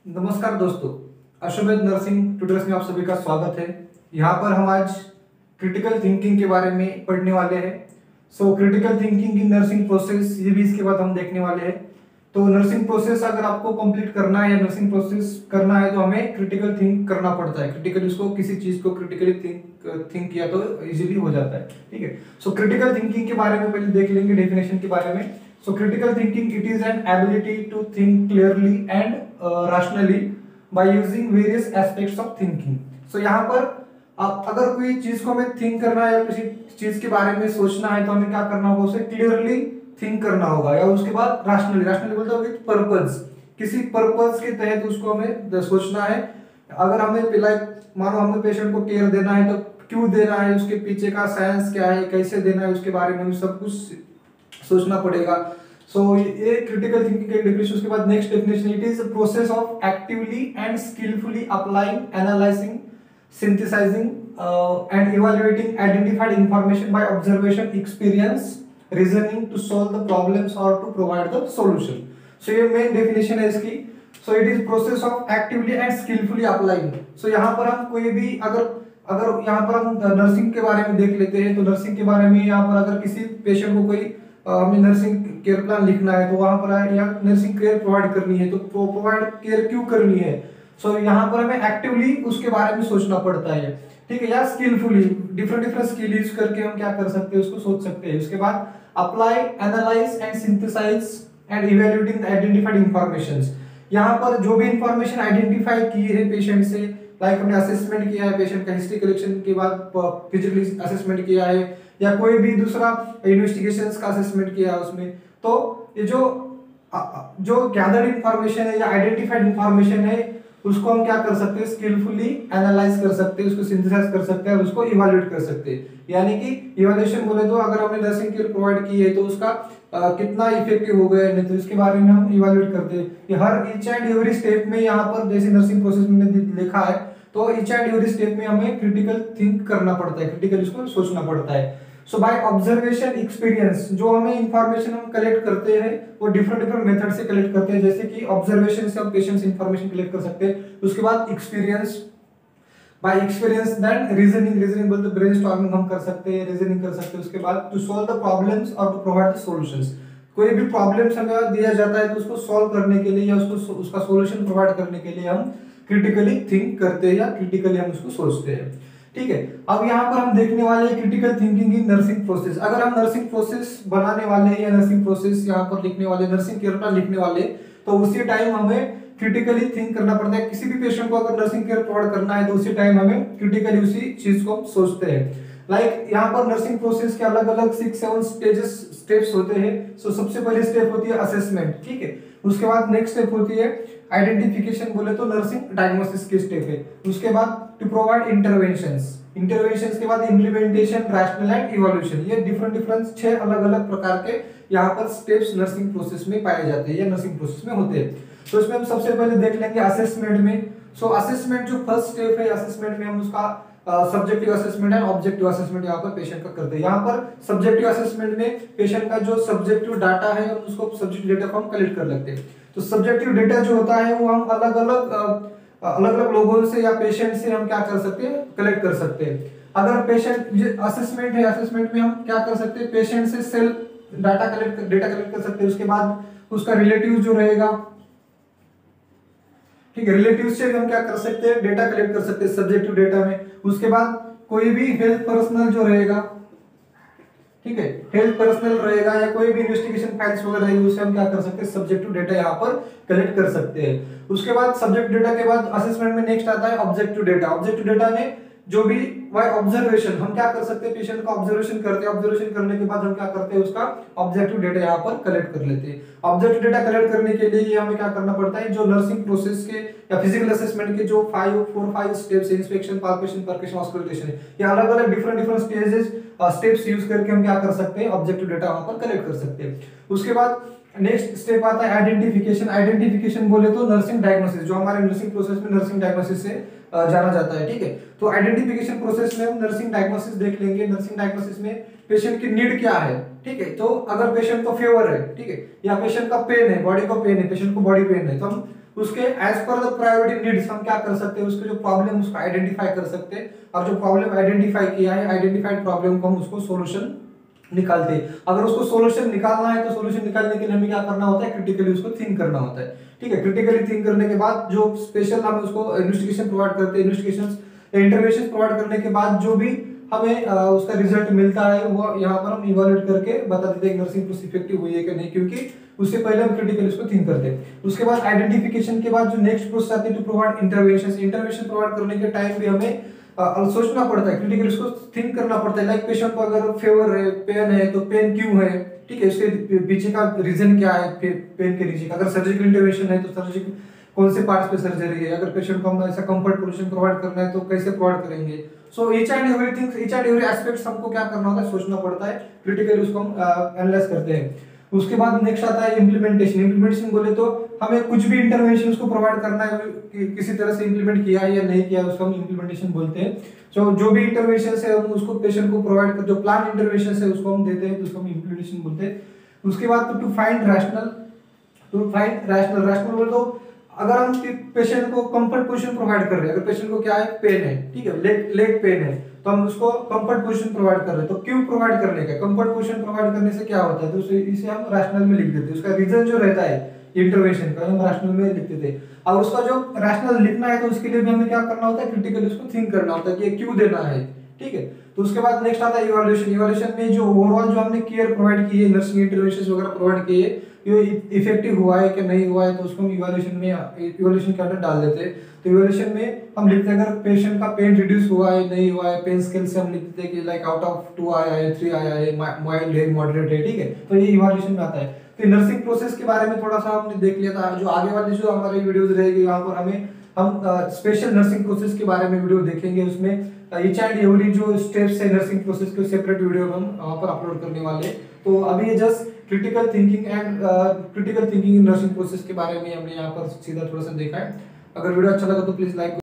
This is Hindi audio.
नमस्कार दोस्तों, अश्वमेध नर्सिंग ट्यूटर्स में आप सभी का स्वागत है। यहाँ पर हम आज क्रिटिकल थिंकिंग के बारे में पढ़ने वाले हैं। क्रिटिकल थिंकिंग की नर्सिंग प्रोसेस ये भी इसके बाद हम देखने वाले हैं। तो नर्सिंग प्रोसेस अगर आपको कंप्लीट करना है या नर्सिंग प्रोसेस करना है तो हमें क्रिटिकल थिंक करना पड़ता है। क्रिटिकल उसको किसी चीज को क्रिटिकली थिंक किया तो इजीली हो जाता है। ठीक है, क्रिटिकल थिंकिंग के बारे में पहले देख लेंगे, डेफिनेशन के बारे में। Critical thinking, it is an ability to think clearly and rationally by using various aspects of thinking. यहाँ पर अगर कोई चीज को हमें थिंक करना है या किसी चीज के बारे में सोचना है तो हमें क्या करना होगा, उसे क्लियरली थिंक करना होगा या उसके बाद राशनली बोलते हैं विद पर्पस, किसी पर्पस के तहत उसको हमें सोचना है। अगर हमें मानो हमें पेशेंट को केयर देना है तो क्यों देना है, उसके पीछे का साइंस क्या है, कैसे देना है, उसके बारे में सब कुछ सोचना पड़ेगा। ये क्रिटिकल थिंकिंग के डेफिनेशन। उसके बाद next definition, it is process of actively and skilfully applying, analysing, synthesising and evaluating identified information by observation, experience, reasoning to solve the problems और टू प्रोवाइड द सॉल्यूशन। ये मेन डेफिनेशन है इसकी। It is process of actively and skilfully applying. यहाँ पर हम कोई भी अगर यहाँ पर हम नर्सिंग के बारे में देख लेते हैं तो नर्सिंग के बारे में यहाँ पर अगर किसी पेशेंट को कोई हमें नर्सिंग केयर प्लान लिखना है तो वहां पर या नर्सिंग केयर प्रोवाइड करनी है तो प्रोवाइड केयर क्यों करनी है। यहाँ पर हमें एक्टिवली उसके बारे में सोचना पड़ता है। ठीक है, या स्किलफुली डिफरेंट स्किल यूज करके हम क्या कर सकते हैं, उसको सोच सकते हैं। उसके बाद apply, analyse and synthesise and evaluating identified informations. यहाँ पर जो भी इंफॉर्मेशन आइडेंटिफाई की है पेशेंट से, लाइक हमने असेसमेंट किया है पेशेंट का, हिस्ट्री कलेक्शन के बाद फिजिकली असेसमेंट किया है या कोई भी दूसरा इन्वेस्टिगेशंस का असेसमेंट किया है उसमें, तो ये जो गैदर्ड इंफॉर्मेशन है या आइडेंटिफाइड इंफॉर्मेशन है उसको हम क्या कर सकते हैं, स्किलफुली एनालाइज कर सकते हैं, उसको सिंथेसाइज कर सकते हैं और उसको इवैल्यूएट कर सकते हैं। यानी कि इवैल्यूएशन बोले तो अगर हमने नर्सिंग केयर प्रोवाइड की है तो उसका कितना इफेक्टिव हो गया है, तो इसके बारे में हम इवैल्यूएट करते हैं। ये हर ईच एंड एवरी स्टेप में यहाँ पर जैसे नर्सिंग प्रोसेस में लिखा है तो ईच एंड एवरी स्टेप में हमें क्रिटिकल थिंक करना पड़ता है, क्रिटिकल इसको सोचना पड़ता है। बाय ऑब्जर्वेशन, एक्सपीरियंस, जो हमें इंफॉर्मेशन हम कलेक्ट करते हैं वो डिफरेंट मेथड से कलेक्ट करते हैं। जैसे कि ऑब्जर्वेशन से हम पेशेंट इंफॉर्मेशन कलेक्ट कर सकते हैं। उसके बाद experience, by experience then reasoning बोलते ब्रेनस्टॉर्मिंग हम कर सकते हैं, रीजनिंग कर सकते हैं। उसके बाद टू सॉल्व द प्रॉब्लम्स और टू प्रोवाइड द सॉल्यूशंस। कोई भी प्रॉब्लम्स हमें दिया जाता है तो उसको सॉल्व करने के लिए या उसका सॉल्यूशन प्रोवाइड करने के लिए हम क्रिटिकली थिंक करते हैं या क्रिटिकली हम उसको सोचते हैं। ठीक है, अब यहाँ पर हम देखने वाले हैं critical thinking in nursing process. अगर हम नर्सिंग प्रोसेस बनाने वाले हैं या नर्सिंग प्रोसेस यहाँ पर लिखने वाले, नर्सिंग केयर प्लान लिखने वाले, तो उसी टाइम हमें क्रिटिकली थिंक करना पड़ता है। किसी भी पेशेंट को अगर नर्सिंग केयर प्रोवाइड करना है तो उसी टाइम हमें क्रिटिकली उसी चीज को सोचते हैं। लाइक यहाँ पर नर्सिंग प्रोसेस के अलग अलग 6-7 स्टेप्स होते हैं। सबसे पहले स्टेप होती है असेसमेंट। ठीक है, उसके बाद नेक्स्ट स्टेप होती है आइडेंटिफिकेशन, बोले तो नर्सिंग डायग्नोसिस की स्टेप है। उसके बाद टू प्रोवाइड इंटरवेंशंस के बाद इम्प्लीमेंटेशन, रैशनल एंड इवोल्यूशन। ये डिफरेंट 6 अलग अलग प्रकार के यहाँ पर स्टेप्स नर्सिंग प्रोसेस में पाए जाते हैं या नर्सिंग प्रोसेस में होते हैं। तो इसमें हम सबसे पहले देख लेंगे असेसमेंट में। असेसमेंट जो फर्स्ट स्टेप है, असेसमेंट में हम उसका subjective assessment and objective assessment यहाँ पर पेशेंट का करते हैं। यहाँ पर सब्जेक्टिव असेसमेंट में पेशेंट का जो सब्जेक्टिव डाटा है उसको सब्जेक्टिव डेटा को हम कलेक्ट कर लेते हैं। तो सब्जेक्टिव डेटा जो होता है वो हम अलग अलग लोगों से या पेशेंट से हम क्या कर सकते हैं, कलेक्ट कर सकते हैं। अगर पेशेंट असेसमेंट है, असेसमेंट में हम क्या कर सकते हैं, पेशेंट से सेल्फ डेटा कलेक्ट कर सकते हैं। उसके बाद उसका रिलेटिव जो रहेगा, ठीक है, रिलेटिव से हम क्या कर सकते हैं, डेटा कलेक्ट कर सकते हैं सब्जेक्टिव डेटा में। उसके बाद कोई भी हेल्थ पर्सनल जो रहेगा, ठीक है, हेल्थ पर्सनल रहेगा या कोई भी इन्वेस्टिगेशन फाइल्स वगैरह रहेगी उससे हम क्या कर सकते हैं, सब्जेक्टिव डेटा यहाँ पर कलेक्ट कर सकते हैं। उसके बाद सब्जेक्टिव डेटा के बाद असेसमेंट में नेक्स्ट आता है ऑब्जेक्टिव डेटा। ऑब्जेक्टिव डेटा में जो भी बाय ऑब्जर्वेशन हम क्या कर सकते हैं, पेशेंट का ऑब्जर्वेशन करते हैं। ऑब्जर्वेशन करने के बाद हम क्या करते हैं, उसका ऑब्जेक्टिव डेटा यहाँ पर कलेक्ट कर लेते हैं। ऑब्जेक्टिव डेटा कलेक्ट करने के लिए हमें क्या करना पड़ता है, जो नर्सिंग प्रोसेस के या फिजिकल असेसमेंट के जो 4-5 steps, inspection, palpation, percussion, auscultation है, ये अलग अलग डिफरेंट स्टेप्स यूज करके हम क्या कर सकते हैं, ऑब्जेक्टिव डेटा वहां पर कलेक्ट कर सकते हैं। उसके बाद नेक्स्ट स्टेप आता है आइडेंटिफिकेशन। आइडेंटिफिकेशन बोले तो नर्सिंग डायग्नोसिस, जो हमारे नर्सिंग प्रोसेस में नर्सिंग डायग्नोसिस से जाना जाता है। ठीक है, तो आइडेंटिफिकेशन प्रोसेस में हम नर्सिंग डायग्नोसिस देख लेंगे। नर्सिंग डायग्नोसिस में पेशेंट की नीड क्या है। ठीक है, तो अगर पेशेंट को फीवर है, ठीक है, या पेशेंट का पेन है, बॉडी को पेन है, पेशेंट को बॉडी पेन है, तो हम उसके as per the priority needs हम क्या कर सकते हैं, उसके जो प्रॉब्लम उसको आइडेंटिफाई कर सकते हैं, और जो प्रॉब्लम आइडेंटिफाई किया है, आइडेंटिफाइड प्रॉब्लम को हम उसको सोल्यूशन निकालते हैं। अगर उसको सोल्यूशन निकालना है तो सोल्यूशन निकालने के लिए हमें क्या करना होता है, क्रिटिकली उसको थिंक करना होता है। ठीक है, क्रिटिकली थिंक करने के बाद जो स्पेशल हम उसको इन्वेस्टिगेशन प्रोवाइड करते हैं, इन्वेस्टिगेशंस इंटरवेंशन प्रोवाइड करने के बाद जो भी हमें उसका रिजल्ट मिलता है वो यहाँ पर हम इवैल्यूएट करके बता देते हैं नर्सिंग प्रोसेस इफेक्टिव हुई है कि नहीं, क्योंकि उससे पहले हम क्रिटिकली उसको थिंक करते हैं। उसके बाद आइडेंटिफिकेशन के बाद जो नेक्स्ट प्रोसेस आती है to provide intervention. Intervention provide करने के टाइम भी हमें सोचना पड़ता है, क्रिटिकली उसको थिंक करना पड़ता है। लाइक पेशेंट को अगर फेवर है, पेन है, तो पेन क्यों है, ठीक है, इसके पीछे का रीजन क्या है पेन के नीचे। अगर सर्जिकल इंटरवेंशन है तो सर्जिकल कौन से पार्ट्स पे सर्जरी है, अगर पेशेंट को हम ऐसा कंफर्ट पोजीशन प्रोवाइड करना है तो कैसे प्रोवाइड करेंगे। So each and everything, each and every aspects हमको क्या करना होता है, सोचना पड़ता है, क्रिटिकली उसको हम एनालाइज करते हैं। उसके बाद नेक्स्ट आता है इम्प्लीमेंटेशन। इम्प्लीमेंटेशन बोले तो हमें कुछ भी इंटरवेंशन उसको प्रोवाइड करना है, किसी तरह से इंप्लीमेंट किया है या नहीं किया, उसको हम इम्प्लीमेंटेशन बोलते हैं। जो भी इंटरवेंशन है हम उसको पेशेंट को प्रोवाइड कर, जो प्लान इंटरवेंशन है उसको हम देते हैं, तो उसको हम इम्प्लीमेंटेशन बोलते हैं। उसके बाद टू फाइंड रैशनल बोले तो अगर हम पेशेंट को कंफर्ट पोजीशन प्रोवाइड कर रहे हैं, अगर पेशेंट को क्या है, पेन है, ठीक है, लेग पेन है, तो हम उसको कंफर्ट पोजीशन प्रोवाइड कर रहे हैं। तो क्यों प्रोवाइड करने का, कंफर्ट पोजीशन प्रोवाइड करने से क्या होता है, तो इसे हम रैशनल में लिख देते हैं। उसका रीजन जो रहता है इंटरवेंशन का हम रैशनल में लिख देते हैं। और उसका जो रैशनल लिखना है तो उसके लिए भी हमें क्या करना होता है, क्रिटिकली उसको थिंक करना होता है कि क्यों देना है, ठीक है। तो उसके बाद नेक्स्ट आता है इवैल्यूएशन। इवैल्यूएशन में जो ओवरऑल जो हमने केयर प्रोवाइड की है, नर्सिंग इंटरवेंशन वगैरह प्रोवाइड किए, ये इफेक्टिव हुआ है कि नहीं हुआ है, तो उसको हम इवैल्यूएशन के अंदर डाल देते हैं। तो इवैल्यूएशन में हम लिखते हैं अगर पेशेंट का पेन रिड्यूस हुआ है नहीं हुआ है, पेन स्केल से हम लिखते हैं कि लाइक आउट ऑफ 2 आया है, 3 आया है, माइल्ड है, मॉडरेट है, ठीक है। तो ये इवैल्यूएशन में आता है। तो नर्सिंग प्रोसेस के बारे में थोड़ा सा हमने देख लिया था। जो आगे वाली जो हमारी वीडियोस रहेगी वहां पर हम स्पेशल नर्सिंग प्रोसेस के बारे में वीडियो देखेंगे। उसमें ईच एंड एवरी जो स्टेप्स है नर्सिंग प्रोसेस के सेपरेट वीडियो हम वहां पर अपलोड करने वाले हैं। तो अभी ये just critical thinking in nursing process के बारे में हमने यहाँ पर सीधा थोड़ा सा देखा है। अगर वीडियो अच्छा लगा तो प्लीज लाइक